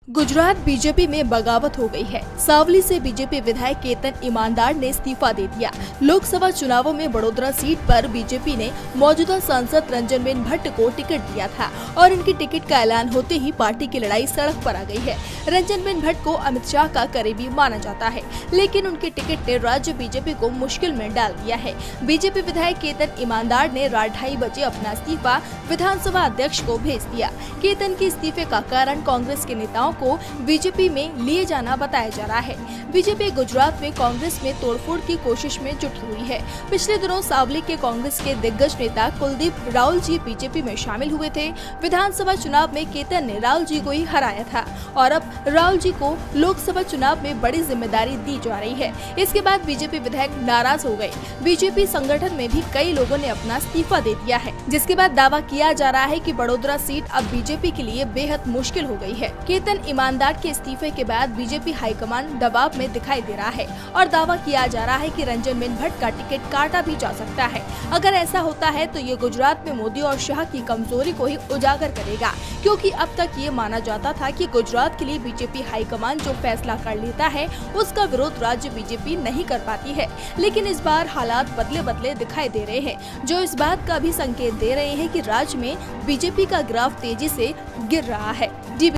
Gujarat BJP में बगावत हो गई है। सावली से बीजेपी विधायक केतन ईमानदार ने इस्तीफा दे दिया। लोकसभा चुनावों में बड़ोदरा सीट पर बीजेपी ने मौजूदा सांसद रंजनबेन भट्ट को टिकट दिया था और इनकी टिकट का ऐलान होते ही पार्टी की लड़ाई सड़क पर आ गई है। रंजनबेन भट्ट को अमित शाह का करीबी माना जाता है, लेकिन उनकी टिकट ने राज्य बीजेपी को मुश्किल में डाल दिया है। बीजेपी विधायक केतन ईमानदार ने रात 2:30 बजे अपना इस्तीफा विधानसभा अध्यक्ष को भेज दिया। केतन के इस्तीफे का कारण कांग्रेस के नेताओं को बीजेपी में लिए जाना बताया जा रहा है। बीजेपी गुजरात में कांग्रेस में तोड़फोड़ की कोशिश में जुटी हुई है। पिछले दिनों सावली के कांग्रेस के दिग्गज नेता कुलदीप राहुल जी बीजेपी में शामिल हुए थे। विधानसभा चुनाव में केतन ने राहुल जी को ही हराया था और अब राहुल जी को लोकसभा चुनाव में बड़ी जिम्मेदारी दी जा रही है। इसके बाद बीजेपी विधायक नाराज हो गए। बीजेपी संगठन में भी कई लोगों ने अपना इस्तीफा दे दिया है, जिसके बाद दावा किया जा रहा है कि बड़ोदरा सीट अब बीजेपी के लिए बेहद मुश्किल हो गई है। केतन ईमानदार के इस्तीफे के बाद बीजेपी हाईकमान दबाव में दिखाई दे रहा है और दावा किया जा रहा है कि रंजनबेन भट्ट का टिकट काटा भी जा सकता है। अगर ऐसा होता है तो ये गुजरात में मोदी और शाह की कमजोरी को ही उजागर करेगा, क्योंकि अब तक ये माना जाता था कि गुजरात के लिए बीजेपी हाईकमान जो फैसला कर लेता है उसका विरोध राज्य बीजेपी नहीं कर पाती है। लेकिन इस बार हालात बदले बदले दिखाई दे रहे हैं, जो इस बात का भी संकेत दे रहे हैं कि राज्य में बीजेपी का ग्राफ तेजी से गिर रहा है।